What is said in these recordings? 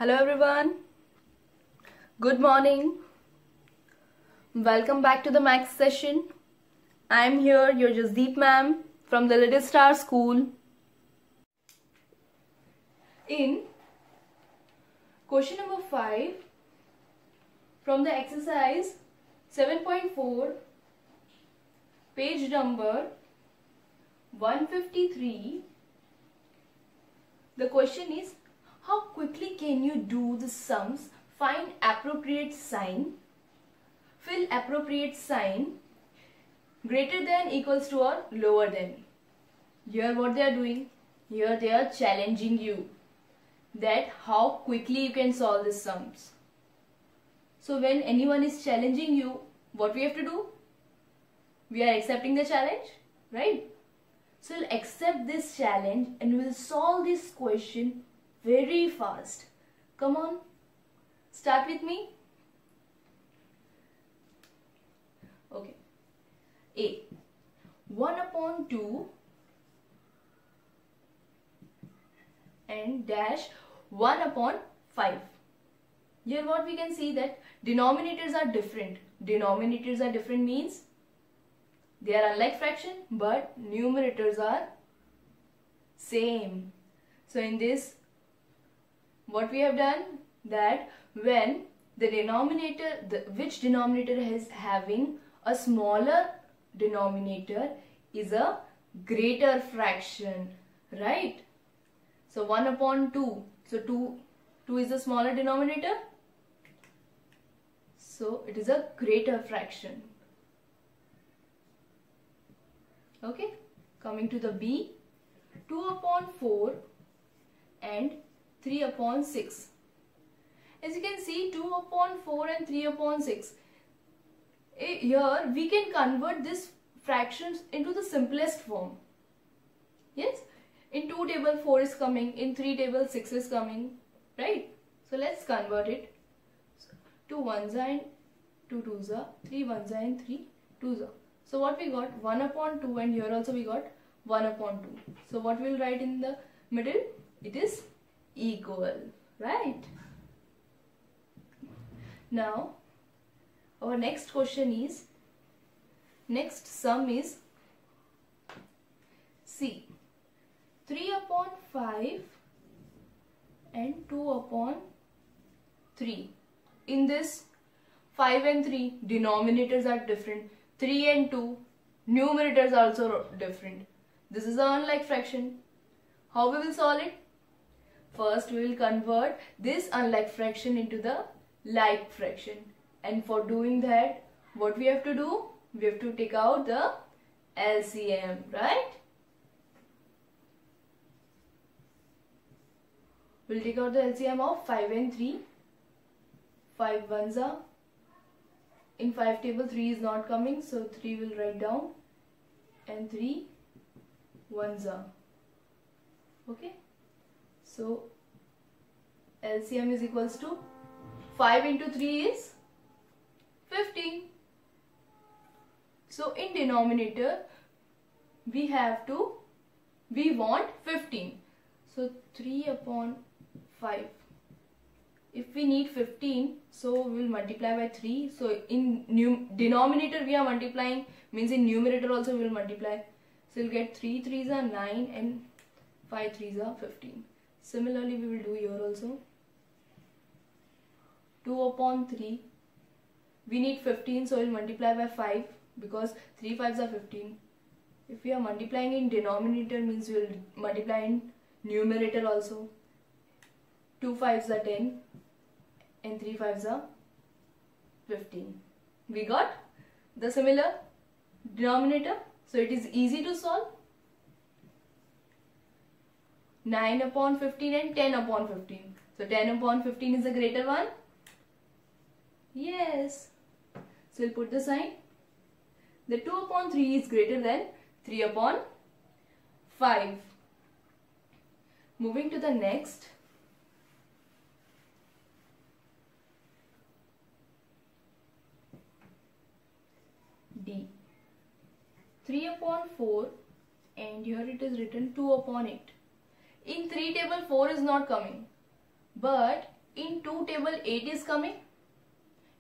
Hello everyone. Good morning. Welcome back to the maths session. I am here, your Jasdeep ma'am from the Little Star School. In question number 5 from the exercise 7.4, page number 153, the question is, how quickly can you do the sums? Find appropriate sign, fill appropriate sign greater than, equals to or lower than. Here what they are doing? Here they are challenging you that how quickly you can solve the sums. So when anyone is challenging you, what we have to do? We are accepting the challenge, right? So we'll accept this challenge and we'll solve this question very fast. Come on, start with me. Okay. A. 1/2 and dash 1/5. Here what we can see that denominators are different. Denominators are different means they are unlike fraction, but numerators are same. So in this, what we have done, that when the denominator, which denominator is having a smaller denominator is a greater fraction, right? So 1/2. So 2 is the smaller denominator. So it is a greater fraction. Okay. Coming to the B, 2/4 and 3/6. As you can see, 2/4 and 3/6. Here we can convert this fractions into the simplest form. Yes, in 2 table 4 is coming, in 3 table 6 is coming, right? So let's convert it. 2 1s and 2 2s, 3 1s and 3 2s. So what we got? 1/2, and here also we got 1/2. So what we'll write in the middle? It is equal, right? Now our next question is, next sum is C, 3/5 and 2/3. In this 5 and 3 denominators are different, 3 and 2 numerators are also different. This is an unlike fraction. How we will solve it? First we will convert this unlike fraction into the like fraction, and for doing that what we have to do? We have to take out the LCM, right? We'll take out the LCM of 5 and 3. 5 1s are, in 5 table 3 is not coming, so 3 will write down, and 3 1s are. Okay, so LCM is equals to 5 into 3 is 15. So in denominator we want 15. So 3/5. If we need 15, so we will multiply by 3. So in denominator we are multiplying, means in numerator also we will multiply. So you'll get 3 3s are 9 and 5 3s are 15. Similarly we will do here also. 2/3. We need 15, so we'll multiply by 5 because 3 5s are 15. If we are multiplying in denominator, means we will multiply in numerator also. 2 5s are 10 and 3 5s are 15. We got the similar denominator, so it is easy to solve. 9/15 and 10/15. So 10/15 is the greater one. Yes. So we'll put the sign. The 2/3 is greater than 3/5. Moving to the next. D. 3/4 and here it is written 2/8. In 3 table 4 is not coming, but in 2 table 8 is coming?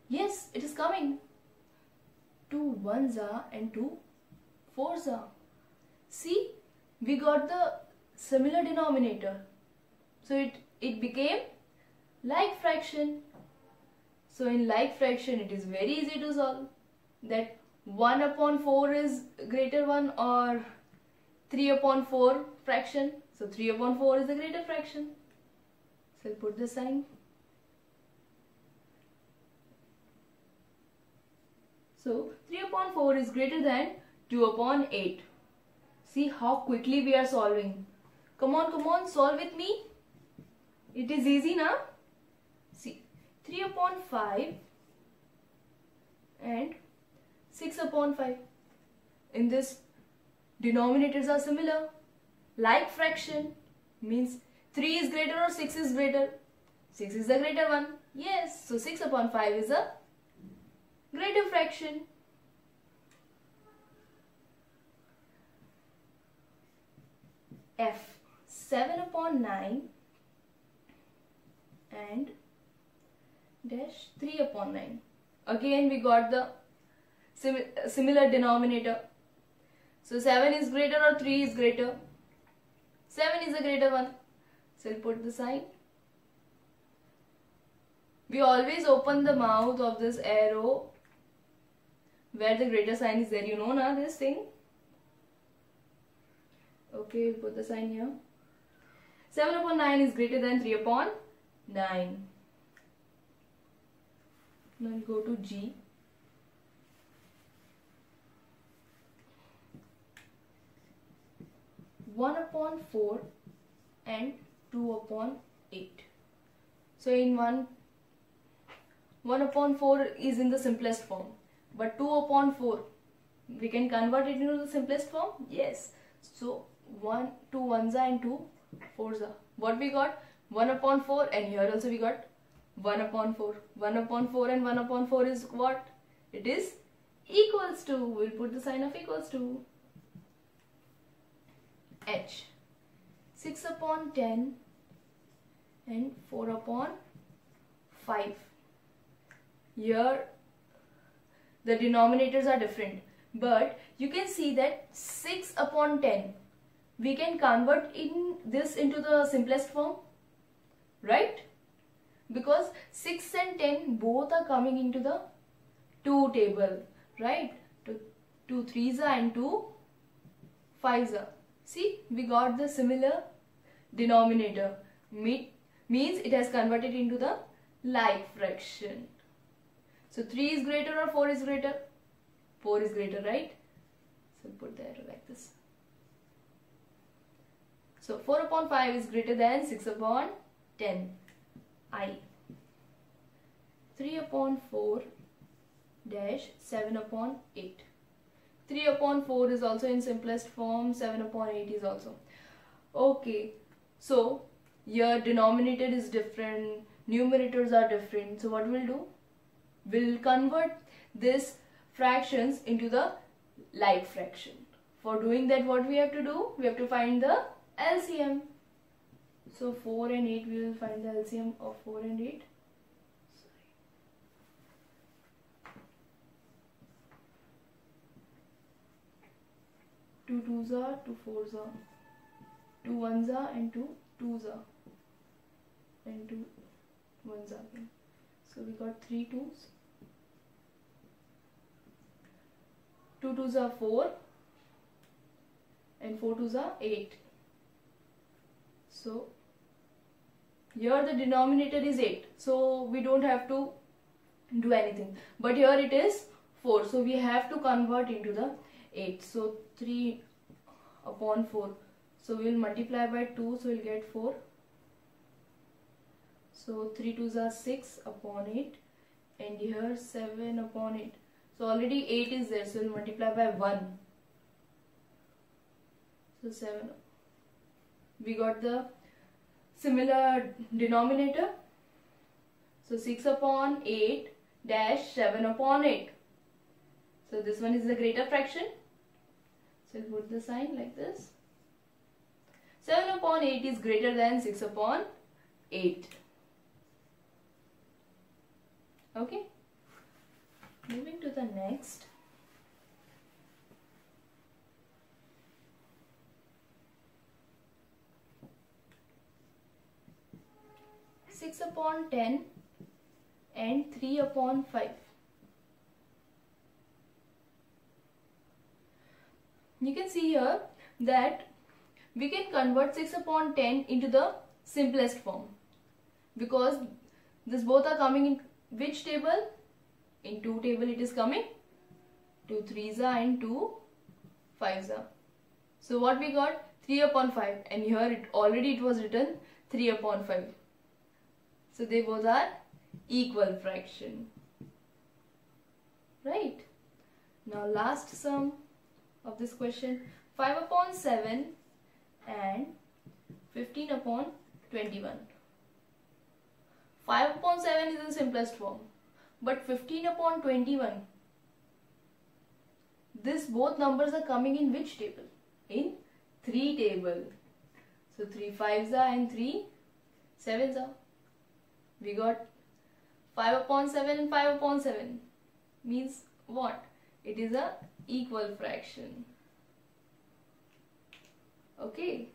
Yes, it is coming. 2 ones are and 2 fours are. See, we got the similar denominator. So it became like fraction. So in like fraction, it is very easy to solve. That 1 upon 4 is greater one or 3 upon 4 fraction. So 3 upon 4 is the greater fraction. So I'll put the sign. So 3 upon 4 is greater than 2 upon 8. See how quickly we are solving. Come on, solve with me. It is easy now. See, 3 upon 5 and 6 upon 5. In this, denominators are similar. Like fraction means 3 is greater or 6 is greater. 6 is the greater one. Yes, so 6 upon 5 is a greater fraction. F 7 upon 9 and dash 3 upon 9. Again we got the similar denominator. So 7 is greater or 3 is greater? 7 is the greater one. So we'll put the sign. We always open the mouth of this arrow where the greater sign is there. You know now this thing. Okay, we'll put the sign here. 7 upon 9 is greater than 3 upon 9. Now we go to G. One upon 4 and 2 upon 8. So in 1 upon 4 is in the simplest form. But 2 upon 4, we can convert it into the simplest form? Yes. So 2 ones are and 2 fours are. What we got? 1 upon 4, and here also we got 1 upon 4. 1 upon 4 and 1 upon 4 is what? It is equals to. We'll put the sign of equals to. H 6 upon 10 and 4 upon 5. Here the denominators are different, but you can see that 6 upon 10 we can convert this into the simplest form, right? Because 6 and 10 both are coming into the 2 table, right? 2 threes are and 2 fives are. See, we got the similar denominator. Means it has converted into the like fraction. So 3 is greater or 4 is greater? 4 is greater, right? So put the arrow like this. So 4 upon 5 is greater than 6 upon 10. I. 3 upon 4 dash 7 upon 8. 3 upon 4 is also in simplest form. 7 upon 8 is also. Okay. So your denominator is different. Numerators are different. So what we'll do? We'll convert these fractions into the like fraction. For doing that, what we have to do? We have to find the LCM. So 4 and 8, we will find the LCM of 4 and 8. 2 twos are, 2 fours are, 2 ones are and 2 twos are, and 2 ones are. So we got 3 twos. 2 twos are 4 and 4 twos are 8. So here the denominator is 8. So we don't have to do anything. But here it is 4. So we have to convert into the 8. So 3 upon 4. So we will multiply by 2. So we will get 4. So 3 twos are 6 upon 8. And here 7 upon 8. So already 8 is there. So we will multiply by 1. So 7. We got the similar denominator. So 6 upon 8 dash 7 upon 8. So this one is the greater fraction. So we'll put the sign like this. 7 upon 8 is greater than 6 upon 8. Okay, moving to the next. Six upon 10 and 3 upon 5. You can see here that we can convert 6 upon 10 into the simplest form, because this both are coming in which table? In 2 table it is coming. 2 3s are and 2 5s are. So what we got? 3 upon 5, and here it was written 3 upon 5. So they both are equal fraction. Right? Now last sum of this question, 5 upon 7 and 15 upon 21. 5 upon 7 is the simplest form, but 15 upon 21, this both numbers are coming in which table? In 3 table. So 3 5s are and 3 7s are. We got 5 upon 7 and 5 upon 7 means what? It is a equal fraction. Okay.